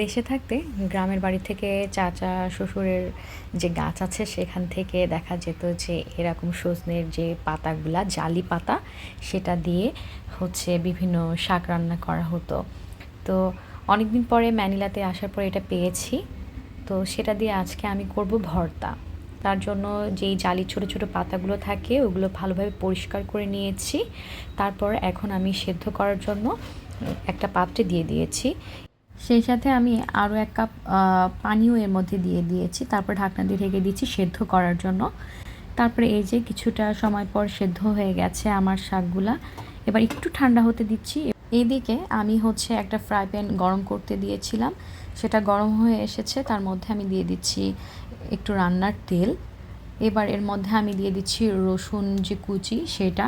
দেশে থাকতে গ্রামের বাড়ি থেকে চাচা শ্বশুরের যে গাছ আছে সেখান থেকে দেখা যেত যে এরকম সজনের যে পাতাগুলা জালি পাতা সেটা দিয়ে হচ্ছে বিভিন্ন শাক রান্না করা হতো। তো অনেক দিন পরে ম্যানিলাতে আসার পর এটা পেয়েছি। তো সেটা দিয়ে আজকে আমি করব ভর্তা। তার জন্য যেই জালি ছোট ছোট পাতাগুলো থাকে ওগুলো ভালোভাবে পরিষ্কার করে নিয়েছি। তারপর এখন আমি সেদ্ধ করার জন্য একটা পাত্রে দিয়ে দিয়েছি। সেই সাথে আমি আরও ১ কাপ পানিও এর মধ্যে দিয়ে দিয়েছি। তারপর ঢাকনা দিয়ে ঢেকে দিচ্ছি সেদ্ধ করার জন্য। তারপরে এই যে কিছুটা সময় পর সেদ্ধ হয়ে গেছে আমার শাকগুলা। এবার একটু ঠান্ডা হতে দিচ্ছি। এইদিকে আমি হচ্ছে একটা ফ্রাই প্যান গরম করতে দিয়েছিলাম। সেটা গরম হয়ে এসেছে। তার মধ্যে আমি দিয়ে দিচ্ছি একটু রান্নার তেল। এবার এর মধ্যে আমি দিয়ে দিচ্ছি রসুন যে কুচি সেটা,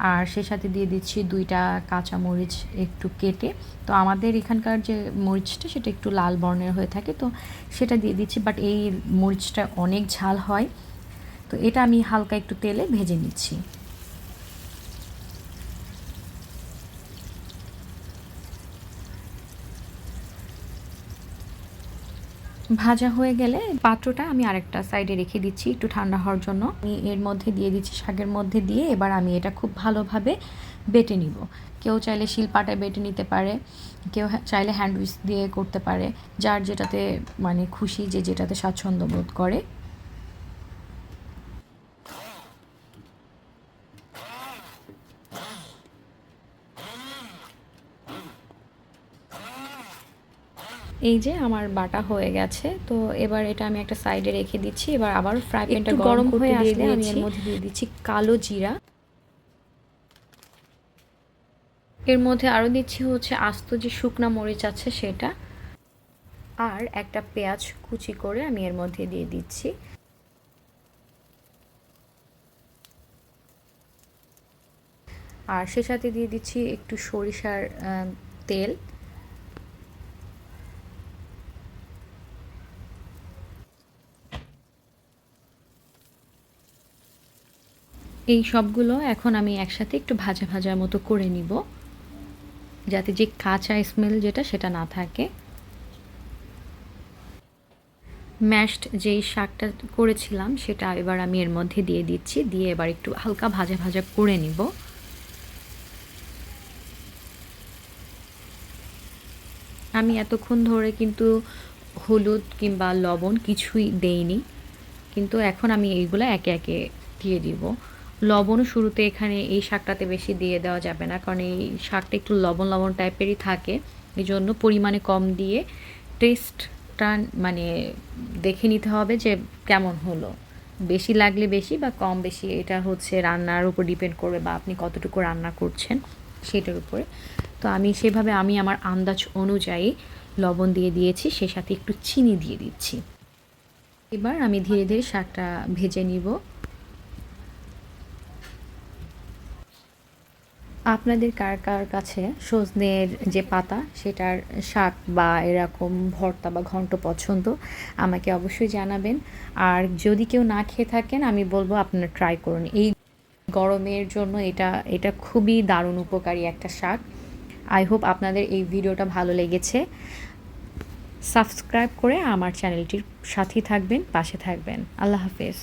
আর সেই সাথে দিয়ে দিচ্ছি ২টা কাঁচামরিচ একটু কেটে। তো আমাদের এখানকার যে মরিচটা সেটা একটু লাল বর্ণের হয়ে থাকে, তো সেটা দিয়ে দিচ্ছি। বাট এই মরিচটা অনেক ঝাল হয়, তো এটা আমি হালকা একটু তেলে ভেজে নিচ্ছি। ভাজা হয়ে গেলে পাত্রটা আমি আরেকটা সাইডে রেখে দিচ্ছি একটু ঠান্ডা হওয়ার জন্য। আমি এর মধ্যে দিয়ে দিচ্ছি শাকের মধ্যে দিয়ে এবার আমি এটা খুব ভালোভাবে বেটে নিব। কেউ চাইলে শিলপাটায় বেটে নিতে পারে, কেউ চাইলে হ্যান্ড উইস্ক দিয়ে করতে পারে, যার যেটাতে মানে খুশি, যে যেটাতে স্বাচ্ছন্দ্য বোধ করে। এই যে আমার বাটা হয়ে গেছে, তো এবার এটা আমি একটা সাইডে রেখে দিচ্ছি। এবার আবার ফ্রাই প্যানটা গরম হয়ে আসলে আমি এর মধ্যে দিয়ে দিচ্ছি কালো জিরা। এর মধ্যে আরও দিচ্ছি হচ্ছে আস্ত যে শুকনা মরিচ আছে সেটা, আর একটা পেঁয়াজ কুচি করে আমি এর মধ্যে দিয়ে দিচ্ছি। আর সে সাথে দিয়ে দিচ্ছি একটু সরিষার তেল। এই সবগুলো এখন আমি একসাথে একটু ভাজা ভাজার মতো করে নিব, যাতে যে কাঁচা স্মেল যেটা সেটা না থাকে। ম্যাশড যেই শাকটা করেছিলাম সেটা এবার আমি এর মধ্যে দিয়ে দিচ্ছি, দিয়ে এবার একটু হালকা ভাজা ভাজা করে নিব। আমি এতক্ষণ ধরে কিন্তু হলুদ কিংবা লবণ কিছুই দেইনি, কিন্তু এখন আমি এইগুলো একে একে দিয়ে দিব। লবণও শুরুতে এখানে এই শাকটাতে বেশি দিয়ে দেওয়া যাবে না, কারণ এই শাকটা একটু লবণ লবণ টাইপেরই থাকে। এই জন্য পরিমাণে কম দিয়ে টেস্টটা মানে দেখে নিতে হবে যে কেমন হলো। বেশি লাগলে বেশি বা কম বেশি এটা হচ্ছে রান্নার উপর ডিপেন্ড করবে, বা আপনি কতটুকু রান্না করছেন সেটার উপরে। তো আমি সেভাবে আমি আমার আন্দাজ অনুযায়ী লবণ দিয়ে দিয়েছি, সে সাথে একটু চিনি দিয়ে দিচ্ছি। এবার আমি ধীরে ধীরে শাকটা ভেজে নিব। আপনাদের কার কার কাছে সজনের যে পাতা সেটার শাক বা এরকম ভর্তা বা ঘন্ট পছন্দ, আমাকে অবশ্যই জানাবেন। আর যদি কেউ না খেয়ে থাকেন আমি বলবো আপনারা ট্রাই করুন। এই গরমের জন্য এটা এটা খুবই দারুণ উপকারী একটা শাক। আই হোপ আপনাদের এই ভিডিওটা ভালো লেগেছে। সাবস্ক্রাইব করে আমার চ্যানেলটির সাথেই থাকবেন, পাশে থাকবেন। আল্লাহ হাফেজ।